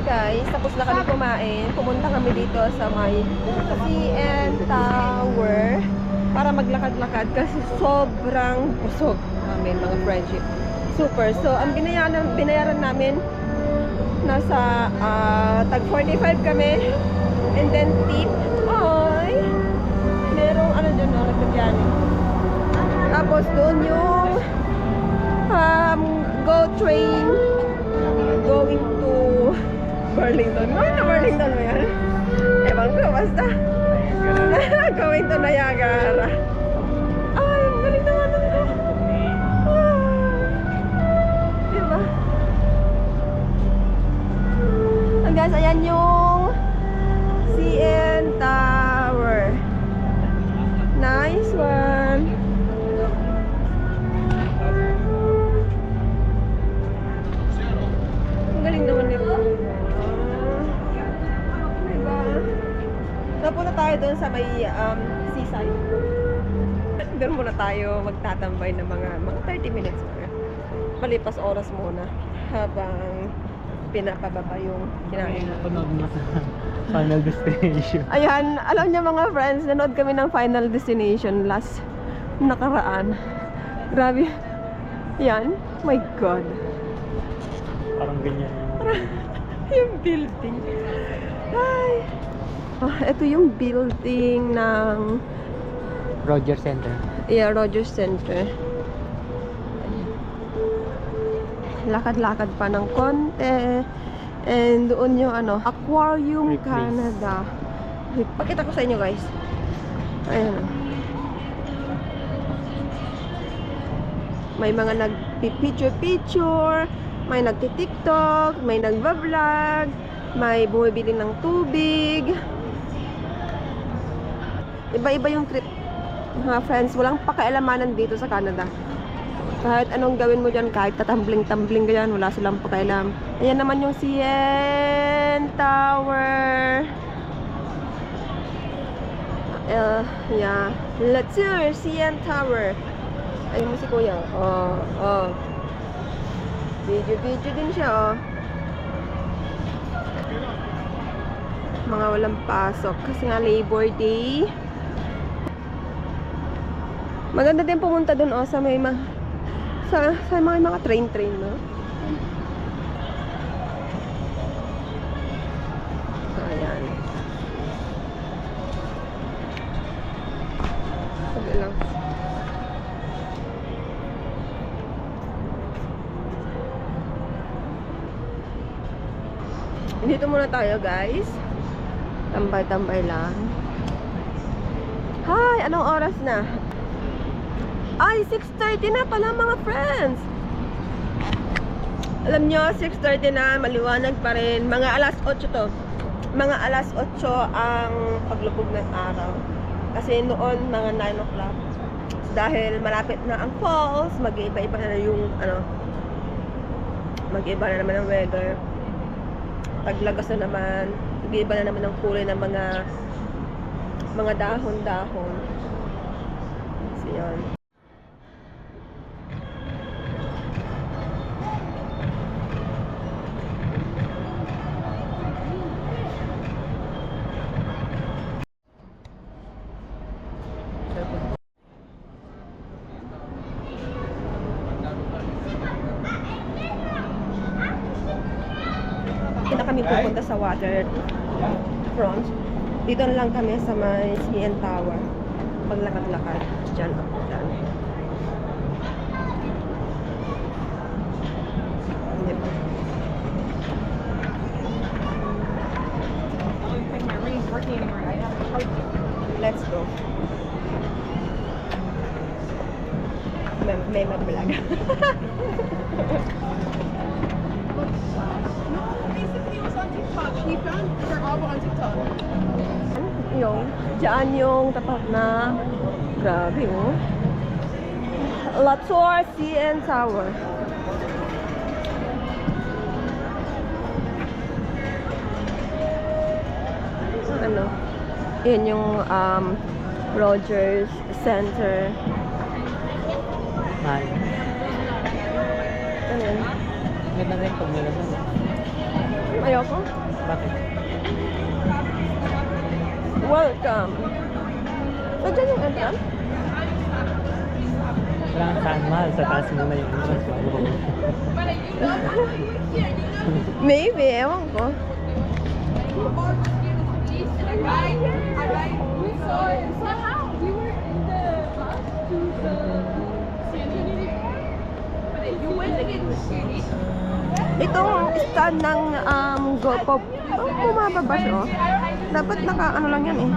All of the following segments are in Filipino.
guys, tapos na kami kumain. Pumunta kami dito sa may CN Tower para maglakad-lakad kasi sobrang busog namin mga friendship. Super. So, ang binayaran namin nasa tag 45 kami. And then tip. Ay! Merong ano dyan, nagkagyan. Tapos doon yung go train going to Burlington. Going to Burlington mo yan? Ewan ko, basta. Going to Niagara. Ay, ang galing naman ko. Diba? And guys, ayan yung CN Tower. Nice one. Ang galing naman nito. Diba? Napunta tayo doon sa may seaside. Doon muna tayo magtatambay ng mga 30 minutes. Malipas oras muna habang pinapababa yung kinain. Napanood mo sa Final Destination. Ayan, alam niyo mga friends, nanood kami ng Final Destination last nakaraan. Grabe. Yan. My God. Parang ganyan. Yung building. Ay. Ito yung building ng Rogers Center. Yeah, Rogers Center. Lakad-lakad pa ng konti. And doon yung Aquarium Ripley's. Canada. Pakita ko sa inyo guys. Ayan. May mga nagpi-picture-picture, may nagti-tiktok, may nagva-vlog, may bumibili ng tubig. Iba-iba yung trip. Mga friends, walang pakialamanan dito sa Canada. Kahit anong gawin mo dyan, kahit tatambling-tambling ka dyan, wala silang pakialam. Ayan naman yung CN Tower. Yeah. Let's see, CN Tower. Ayun mo si Kuya. Video din siya, Mga walang pasok. Kasi nga Labor Day. Maganda din pumunta dun, sa may sa mga train, no? So, ayan. Sabi lang. Dito muna tayo, guys. Tambay-tambay lang. Hi! Anong oras na? Ay, 6:30 na pala mga friends. Alam nyo, 6:30 na, maliwanag pa rin. Mga alas 8 to. Mga alas 8 ang paglubog ng araw. Kasi noon, mga 9 o'clock. Dahil malapit na ang falls, mag-iiba-iba na yung, mag-iiba na naman ang weather. Paglagas na naman, mag-iiba na naman ang kulay ng mga dahon-dahon. So, yun. Hindi na kami pupunta sa water front. Dito na lang kami sa may CN Tower. Maglakad-lakad. Diyan ako. Diyan. Let's go. May mag-vlog. He found her abo on TikTok. Diyan yung tapat na grabe, La Tour CN Tower. Yan yung Rogers Center. Mahal. Ano yun? Ganda rin pag nalaman. Ayoko. Bakit? Welcome. So, dyan yung entrance? Parang saan mahal, sa taas muna yung entrance. Maybe, ewan ko. Itong stand ng GoPop, bumababa siya, oh. Dapat naka ano lang yan eh.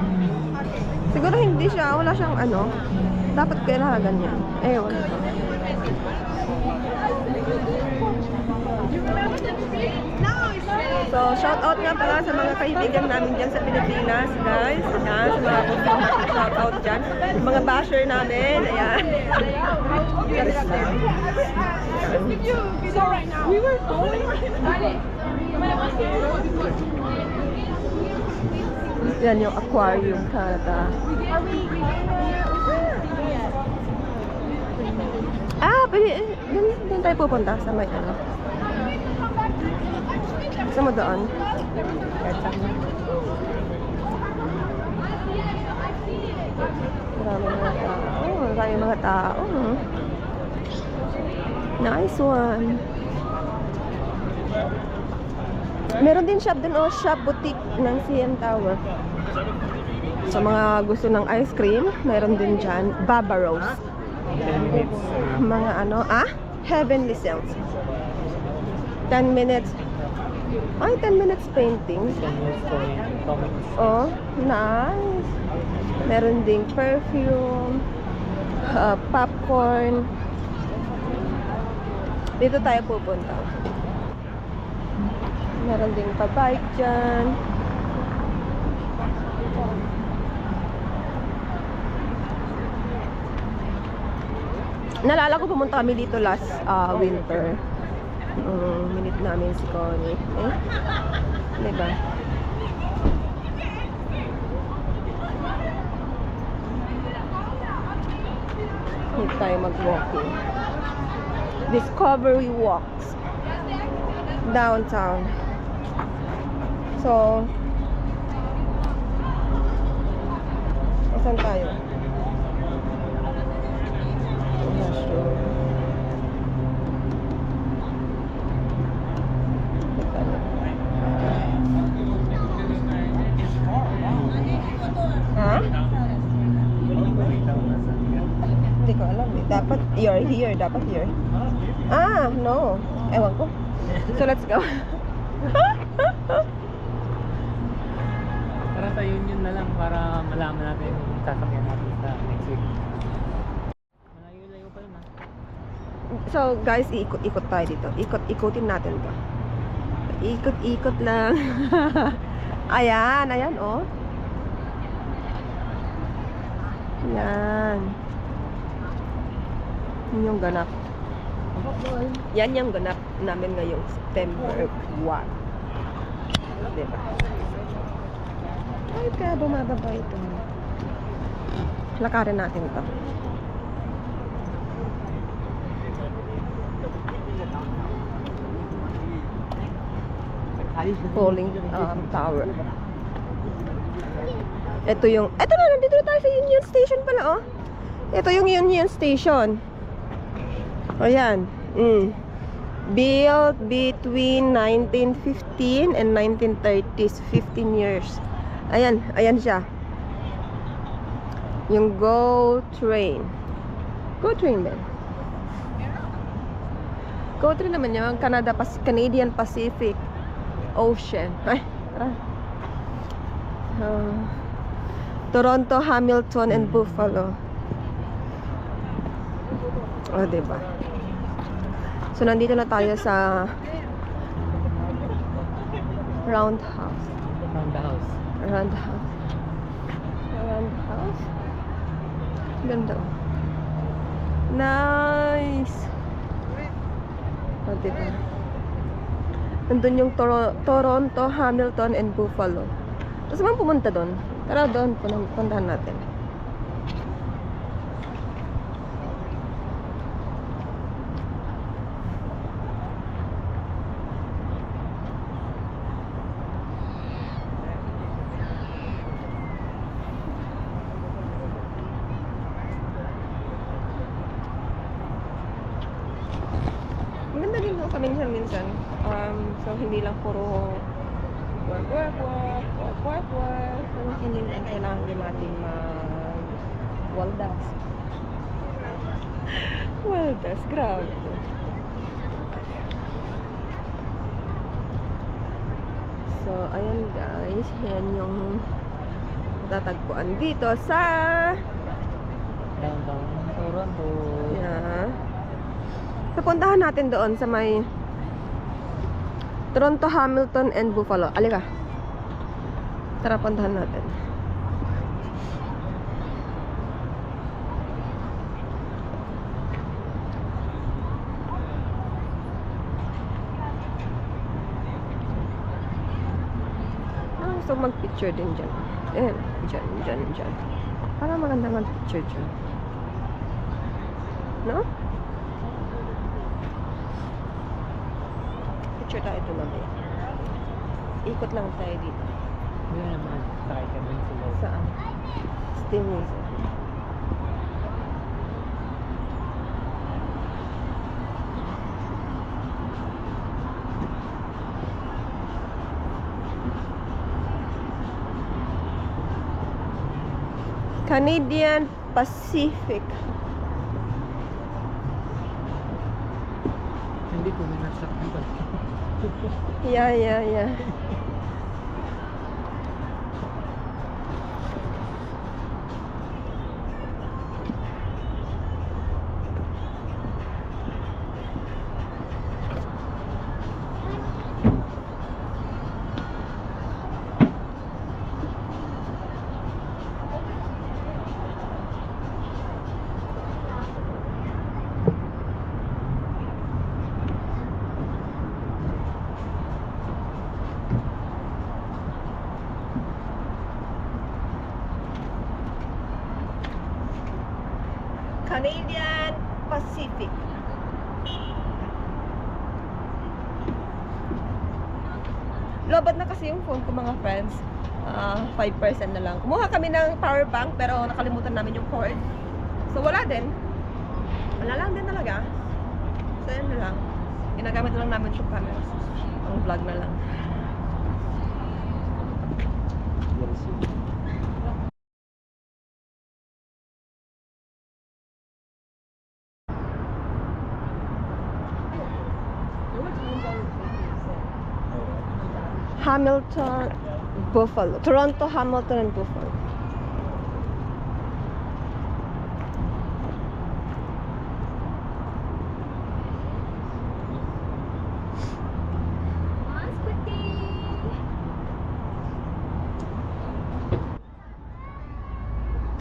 Siguro hindi siya, wala siyang ano. Dapat kailangan ganyan. Ewan ko. So, shout out nga pala sa mga kaibigan namin dyan sa Pilipinas, guys. Ayan, sa mga kusang shout out dyan. Mga basher namin, ayan. We were going. Yan yung aquarium, Canada. Ah, pwede, doon tayo pupunta sa may ano. Saan mo doon? Maraming mga tao. Nice one. Meron din shop dun, shop boutique ng CN Tower. Sa mga gusto ng ice cream, meron din dyan. Baba Rose. 10 minutes. Mga ano, Heavenly Cells. 10 minutes. Ay, 10 minutes painting. 10 minutes comics. Oh, nice. Meron ding perfume, popcorn. Dito tayo pupunta. Meron ding pa-bike dyan. Nalala ko pumunta kami dito last winter. Minute namin si Connie. Diba? Hindi tayo mag-walking. Discovery Walks. Downtown. So, saan tayo? I'm not sure. Ha? Hindi ko alam eh. Dapat you're here. Dapat here. No. Ewan ko. So, let's go. Tara tayo yun na lang para malaman natin yung sasakyan natin sa next week. Malayo-layo pa yun So, guys, ikot-ikot tayo dito. Ikutin natin to. Ikot-ikot lang. Ayan, ayan, oh. Yan. Yun yung ganap. Yan yung ganap namin ngayong September 1. Diba? Ay, kaya bumababa ito. Lakarin natin ito. Falling tower. Ito na, nandito na tayo sa Union Station pala, oh. Ito yung Union Station. O yan. Built between 1915 and 1930s, 15 years. Ayan, ayan siya. Yung GO Train. GO Train din. GO Train naman yung Canadian Pacific Ocean. Ay, tara. Toronto, Hamilton, and Buffalo. O, diba? So, nandito na tayo sa Roundhouse. Roundhouse. Roundhouse. Roundhouse. Ganda. Nice. O, diba? Nandun yung Toronto, Hamilton, and Buffalo. Gusto mo pumunta doon? Tara doon, puntahan natin. paminsan-minsan. So, hindi lang puro work. Hindi lang kailangan din natin waldas. Waldas, grabe. So, ayan guys. Yan yung tatagpuan dito sa Downtown Toronto. yeah. Pupuntahan natin doon sa may Toronto, Hamilton, and Buffalo. Alika. Tara, puntahan natin. Gusto mag-picture din dyan. Ayan, dyan. Para maganda mag-picture dyan. No? Picture tayo ito mamaya. Ikot lang tayo dito. Hindi naman sakay ka dun sila. Saan? Steam Wizard. Canadian Pacific. Hindi ko minasakyan pa. Yeah. Canadian Pacific. Lobat na kasi yung phone ko mga friends. 5% na lang. Kumuha kami ng power bank pero nakalimutan namin yung cord. So wala din. Wala lang din talaga. So yun na lang. Ginagamit na lang namin yung camera. Ang vlog na lang. Hamilton, Buffalo. Toronto, Hamilton, and Buffalo.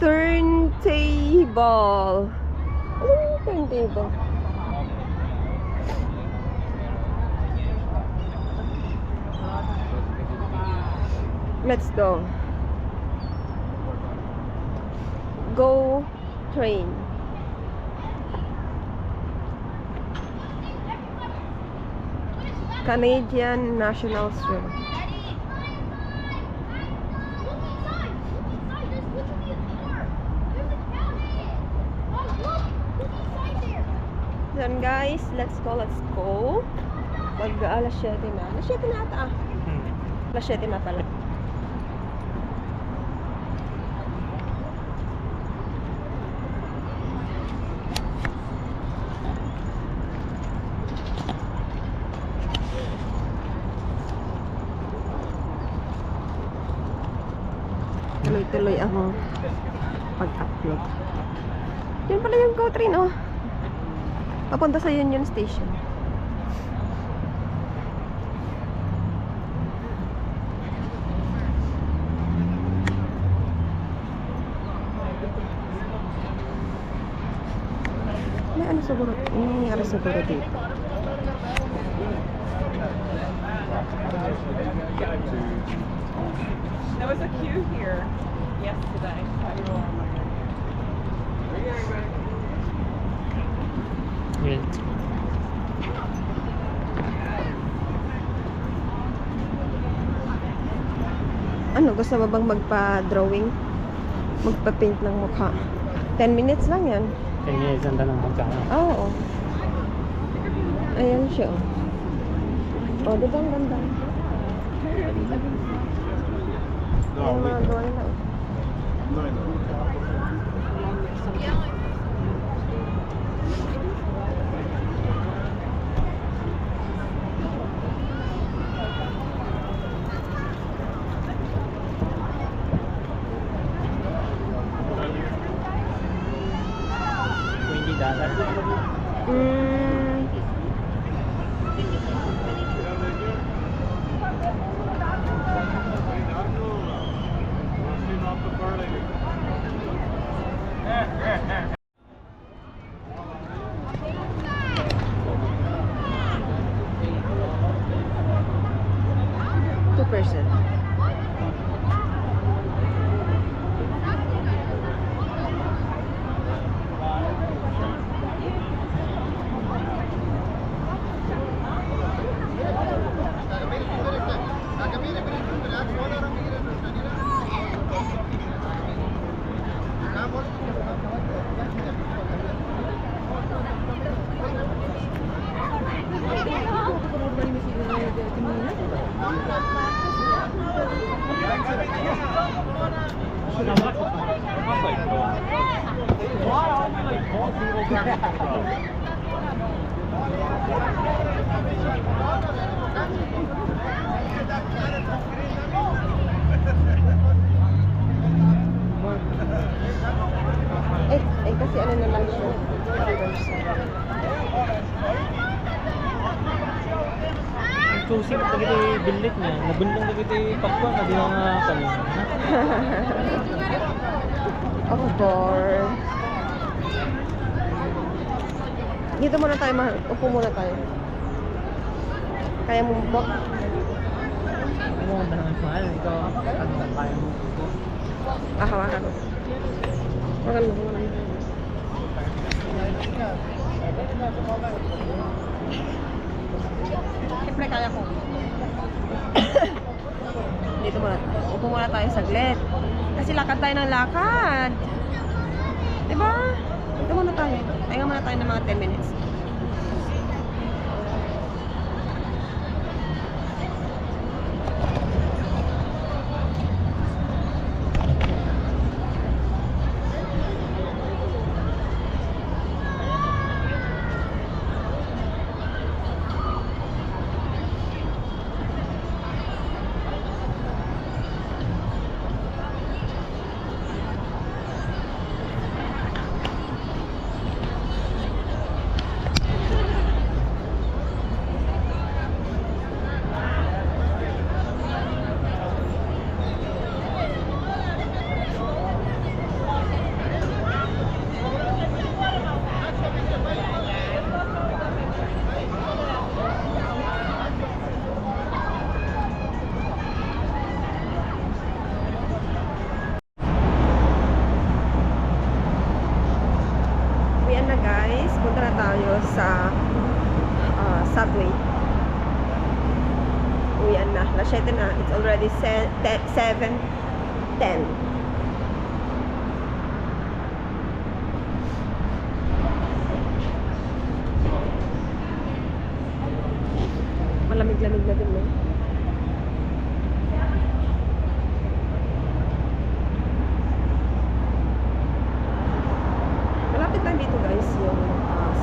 Turntable. Oh, turntable. Let's go. Go train. Canadian National Swim. Then guys, let's go. Alas 7 na. Alas 7 na ata. Alas 7 na pala. Tuloy-tuloy ang pag-upload. Yun pala yung GO train, oh. Papunta sa Union Station. May ano siguro, may nangyari siguro dito. There was a queue here yesterday. Yes. Ano, gusto mo bang magpa-drawing? Magpa-paint ng mukha? 10 minutes lang yan. 10 minutes ang tanong magkano. Oo. Ayan siya. Oh. Oh, di ba ang ganda? Yung mga gawa nila. $20. Mm. Two person. Eh kasi ano na lang siya. Choosing na kita bilit niya. Nabundang na kita pakwan. Hindi na nga kanina. Of course. Dito muna tayo, mahal. Upo muna tayo. Kaya mo ba? Ano ang dahangan mahal? Ikaw, ano ang kaya mo? Hawakan mo. Hawakan mo. Siyempre kaya ko. Dito muna. Upo muna tayo saglit. Kasi lakad tayo ng lakad. Diba? Dito muna tayo. Pahinga muna tayo ng mga 10 minutes. Uwian na guys. Punta na tayo sa subway. Uwian na. Alas 7 na. It's already 7:10. Malamig-lamig na din eh. Malapit lang dito guys yung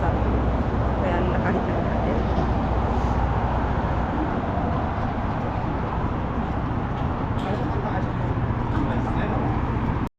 subway.